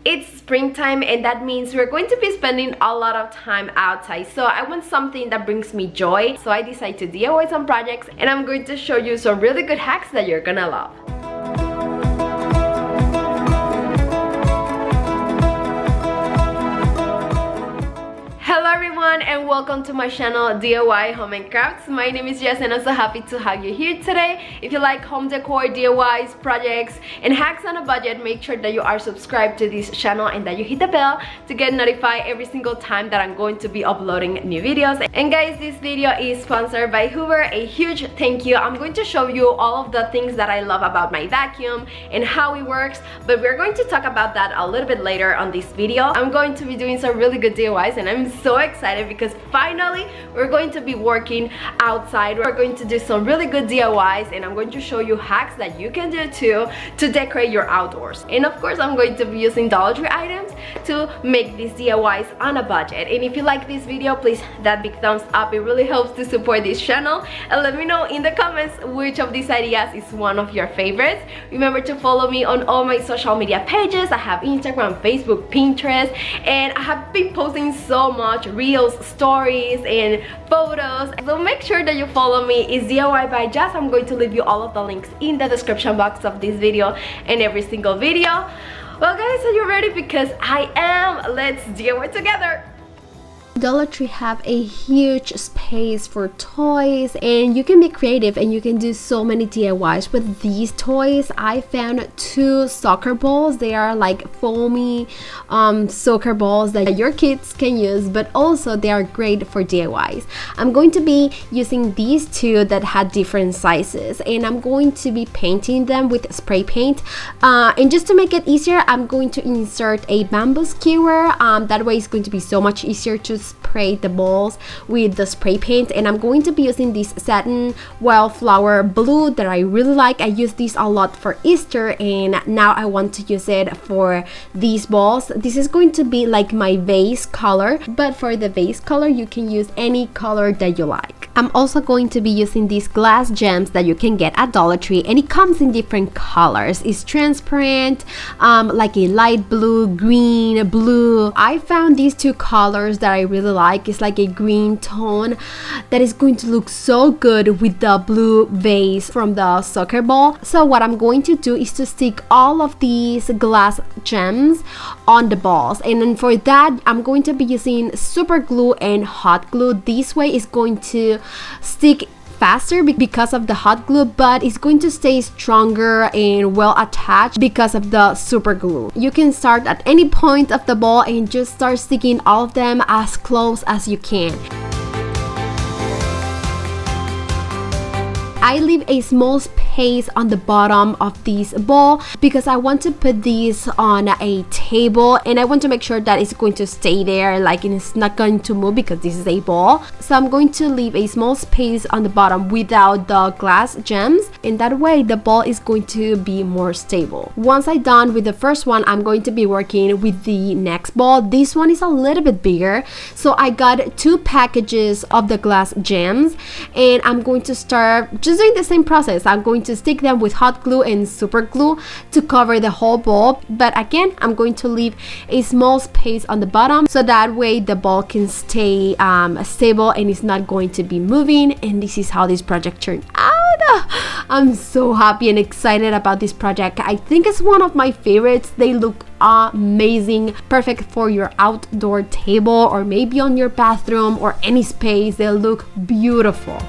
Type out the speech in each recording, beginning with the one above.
It's springtime, and that means we're going to be spending a lot of time outside. So I want something that brings me joy. So I decided to DIY some projects, and I'm going to show you some really good hacks that you're gonna love. Hello everyone, and welcome to my channel DIY Home and Crafts. My name is Jess and I'm so happy to have you here today. If you like home decor, DIYs, projects, and hacks on a budget, make sure that you are subscribed to this channel and that you hit the bell to get notified every single time that I'm going to be uploading new videos. And guys, this video is sponsored by Hoover. A huge thank you. I'm going to show you all of the things that I love about my vacuum and how it works, but we're going to talk about that a little bit later on this video. I'm going to be doing some really good DIYs, and I'm so excited because finally we're going to be working outside. We're going to do some really good DIYs, and I'm going to show you hacks that you can do too to decorate your outdoors. And of course, I'm going to be using Dollar Tree items to make these DIYs on a budget. And if you like this video, please hit that big thumbs up. It really helps to support this channel, and let me know in the comments which of these ideas is one of your favorites. Remember to follow me on all my social media pages. I have Instagram, Facebook, Pinterest, and I have been posting so much reels, stories, and photos. So make sure that you follow me. It's DIY by Jazz. I'm going to leave you all of the links in the description box of this video and every single video. Well guys, are you ready? Because I am. Let's DIY together. Dollar Tree have a huge space for toys, and you can be creative and you can do so many DIYs with these toys. I found 2 soccer balls. They are like foamy soccer balls that your kids can use, but also they are great for DIYs. I'm going to be using these 2 that had different sizes, and I'm going to be painting them with spray paint, and just to make it easier, I'm going to insert a bamboo skewer. That way it's going to be so much easier to spray the balls with the spray paint. And I'm going to be using this satin wildflower blue that I really like. I use this a lot for Easter, and now I want to use it for these balls. This is going to be like my vase color, but for the vase color you can use any color that you like. I'm also going to be using these glass gems that you can get at Dollar Tree, and it comes in different colors. It's transparent, like a light blue, green, blue. I found these 2 colors that I really like. It's like a green tone that is going to look so good with the blue vase from the soccer ball. So what I'm going to do is to stick all of these glass gems on the balls, and then for that I'm going to be using super glue and hot glue. This way is going to stick faster because of the hot glue, but it's going to stay stronger and well attached because of the super glue. You can start at any point of the ball and just start sticking all of them as close as you can. I leave a small space on the bottom of this ball because I want to put this on a table, and I want to make sure that it's going to stay there, like it's not going to move because this is a ball. So I'm going to leave a small space on the bottom without the glass gems, and that way the ball is going to be more stable. Once I'm done with the first one, I'm going to be working with the next ball. This one is a little bit bigger, so I got 2 packages of the glass gems, and I'm going to start just doing the same process. I'm going to stick them with hot glue and super glue to cover the whole ball, but again I'm going to leave a small space on the bottom so that way the ball can stay stable and it's not going to be moving. And this is how this project turned out. I'm so happy and excited about this project. I think it's one of my favorites. They look amazing, perfect for your outdoor table or maybe on your bathroom or any space. They look beautiful.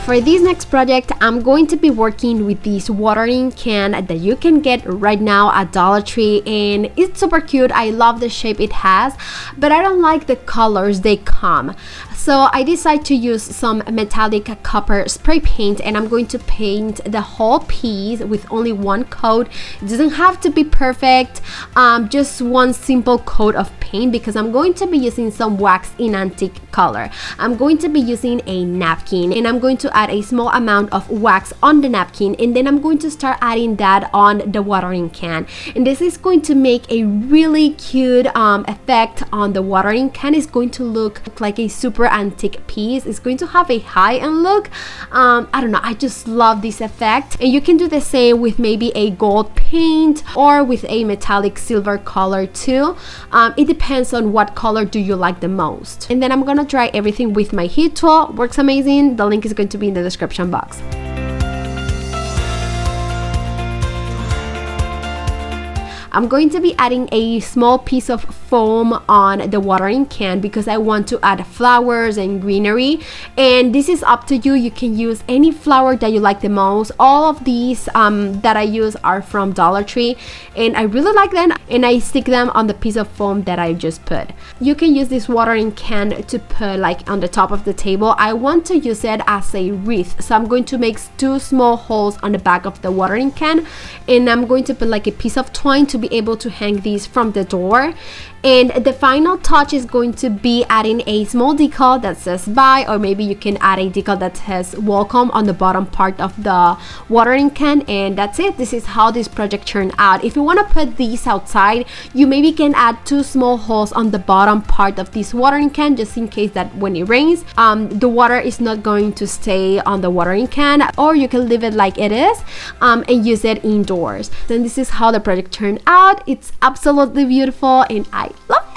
For this next project, I'm going to be working with this watering can that you can get right now at Dollar Tree, and it's super cute. I love the shape it has, but I don't like the colors they come. So I decided to use some metallic copper spray paint, and I'm going to paint the whole piece with only one coat. It doesn't have to be perfect, just one simple coat of paint, because I'm going to be using some wax in antique color. I'm going to be using a napkin, and I'm going to add a small amount of wax on the napkin, and then I'm going to start adding that on the watering can. And this is going to make a really cute effect on the watering can. It's going to look like a super antique piece. It's going to have a high-end look. I don't know, I just love this effect. And you can do the same with maybe a gold paint or with a metallic silver color too. It depends on what color do you like the most. And then I'm gonna dry everything with my heat tool. Works amazing. The link is going to be in the description box. I'm going to be adding a small piece of foam on the watering can because I want to add flowers and greenery, and this is up to you. You can use any flower that you like the most. All of these that I use are from Dollar Tree, and I really like them, and I stick them on the piece of foam that I just put. You can use this watering can to put like on the top of the table. I want to use it as a wreath, so I'm going to make 2 small holes on the back of the watering can, and I'm going to put like a piece of twine to be able to hang these from the door. And the final touch is going to be adding a small decal that says bye, or maybe you can add a decal that says welcome on the bottom part of the watering can, and that's it. This is how this project turned out. If you want to put these outside, you maybe can add 2 small holes on the bottom part of this watering can, just in case that when it rains, the water is not going to stay on the watering can, or you can leave it like it is and use it indoors. Then this is how the project turned out. It's absolutely beautiful, and I love it.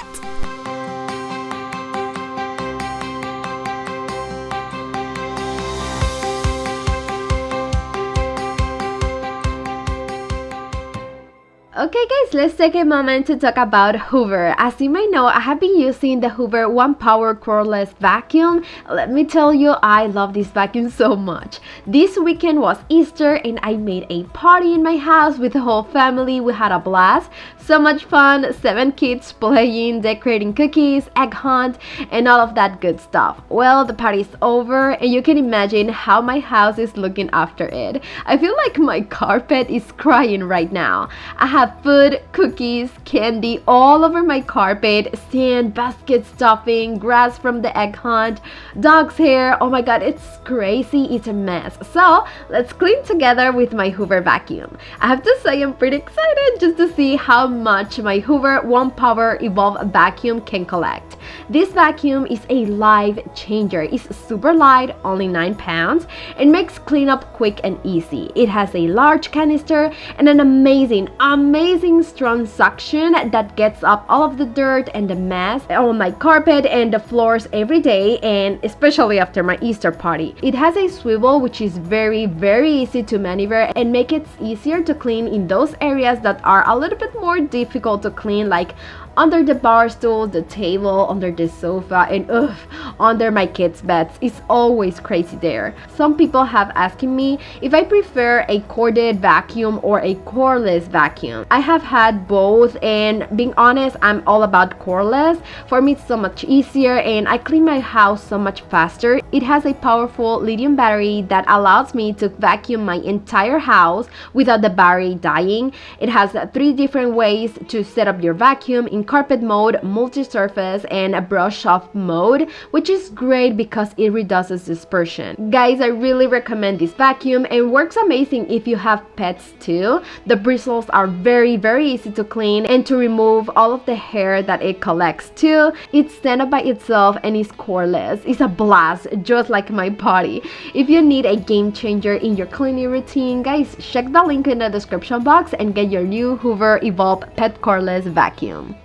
Okay guys, let's take a moment to talk about Hoover. As you may know, I have been using the Hoover One Power cordless vacuum. Let me tell you, I love this vacuum so much. This weekend was Easter and I made a party in my house with the whole family. We had a blast. So much fun, 7 kids playing, decorating cookies, egg hunt, and all of that good stuff. Well, the party's over and you can imagine how my house is looking after it. I feel like my carpet is crying right now. I have food, cookies, candy all over my carpet, sand, basket stuffing, grass from the egg hunt, dog's hair. Oh my god, it's crazy. It's a mess. So let's clean together with my Hoover vacuum. I have to say I'm pretty excited just to see how much my Hoover One Power Evolve vacuum can collect. This vacuum is a life changer. It's super light, only 9 pounds, and makes cleanup quick and easy. It has a large canister and an amazing strong suction that gets up all of the dirt and the mess on my carpet and the floors every day, and especially after my Easter party. It has a swivel which is very easy to maneuver and make it easier to clean in those areas that are a little bit more difficult to clean, like under the bar stool, the table, under the sofa, and under my kids' beds. It's always crazy there. Some people have asked me if I prefer a corded vacuum or a cordless vacuum. I have had both, and being honest, I'm all about cordless. For me, it's so much easier and I clean my house so much faster. It has a powerful lithium battery that allows me to vacuum my entire house without the battery dying. It has 3 different ways to set up your vacuum: in carpet mode, multi-surface, and a brush off mode, which is great because it reduces dispersion. Guys, I really recommend this vacuum, and works amazing if you have pets too. The bristles are very easy to clean and to remove all of the hair that it collects too. It's stand up by itself and is cordless. It's a blast, just like my party. If you need a game changer in your cleaning routine, guys, check the link in the description box and get your new Hoover Evolve Pet Cordless Vacuum.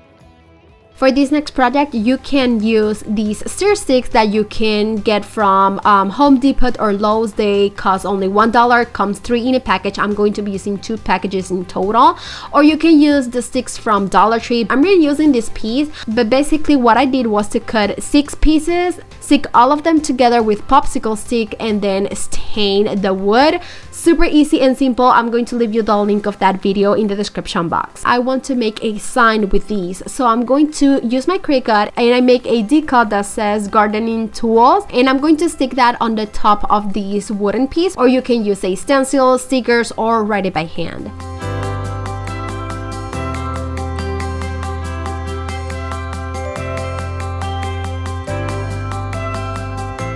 For this next project, you can use these stir sticks that you can get from Home Depot or Lowe's. They cost only $1, comes 3 in a package. I'm going to be using 2 packages in total. Or you can use the sticks from Dollar Tree. I'm really using this piece, but basically what I did was to cut 6 pieces, stick all of them together with popsicle stick, and then stain the wood. Super easy and simple. I'm going to leave you the link of that video in the description box. I want to make a sign with these, so I'm going to use my Cricut and I make a decal that says gardening tools, and I'm going to stick that on the top of this wooden piece, or you can use a stencil, stickers, or write it by hand.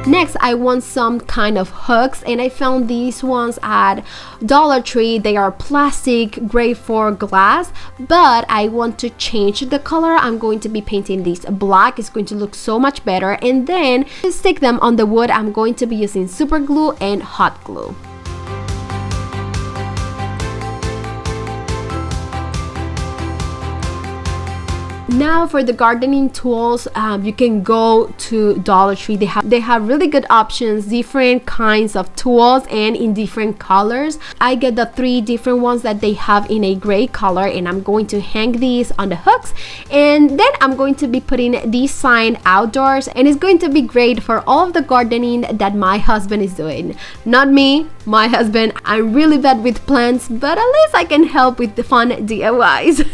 Next, I want some kind of hooks, and I found these ones at Dollar Tree. They are plastic, great for glass, but I want to change the color. I'm going to be painting these black. It's going to look so much better. And then to stick them on the wood, I'm going to be using super glue and hot glue. Now for the gardening tools, you can go to Dollar Tree. They have really good options, different kinds of tools and in different colors. I get the 3 different ones that they have in a gray color, and I'm going to hang these on the hooks. And then I'm going to be putting this sign outdoors, and it's going to be great for all of the gardening that my husband is doing. Not me, my husband. I'm really bad with plants, but at least I can help with the fun DIYs.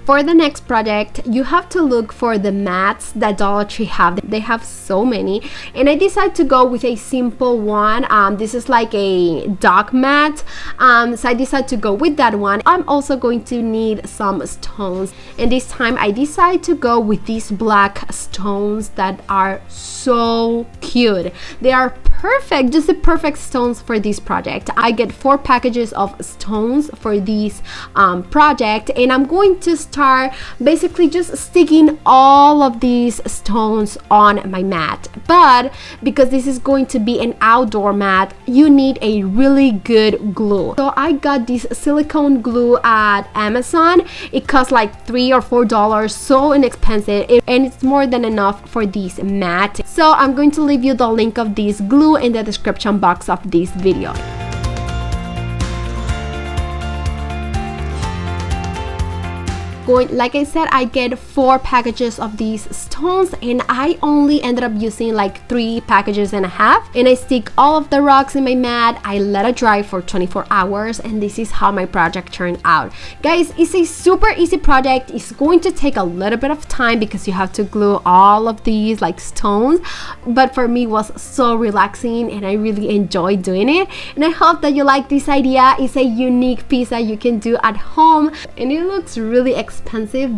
For the next project, you have to look for the mats that Dollar Tree have. They have so many, and I decided to go with a simple one. This is like a dog mat, so I decided to go with that one. I'm also going to need some stones, and this time I decided to go with these black stones that are so cute. They are perfect, just the perfect stones for this project. I get 4 packages of stones for this project, and I'm going to start basically just sticking all of these stones on my mat. But because this is going to be an outdoor mat, you need a really good glue. So I got this silicone glue at Amazon. It costs like $3 or $4, so inexpensive, and it's more than enough for this mat. So I'm going to leave you the link of this glue in the description box of this video. Like I said, I get 4 packages of these stones, and I only ended up using like 3 packages and a half, and I stick all of the rocks in my mat. I let it dry for 24 hours, and this is how my project turned out. Guys, it's a super easy project. It's going to take a little bit of time because you have to glue all of these like stones, but for me it was so relaxing and I really enjoyed doing it. And I hope that you like this idea. It's a unique piece that you can do at home, and it looks really expensive,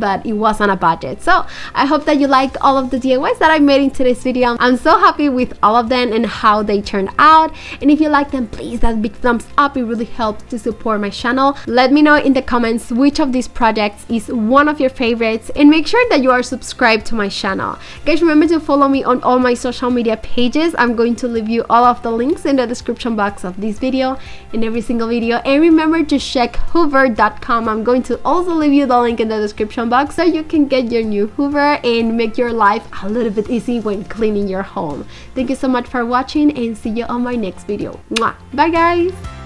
but it was on a budget. So I hope that you liked all of the DIYs that I made in today's video. I'm so happy with all of them and how they turned out, and if you like them, please that big thumbs up. It really helps to support my channel. Let me know in the comments which of these projects is one of your favorites, and make sure that you are subscribed to my channel. Guys, remember to follow me on all my social media pages. I'm going to leave you all of the links in the description box of this video and every single video. And remember to check hoover.com. I'm going to also leave you the link in the description box so you can get your new Hoover and make your life a little bit easy when cleaning your home. Thank you so much for watching, and see you on my next video. Mwah! Bye guys!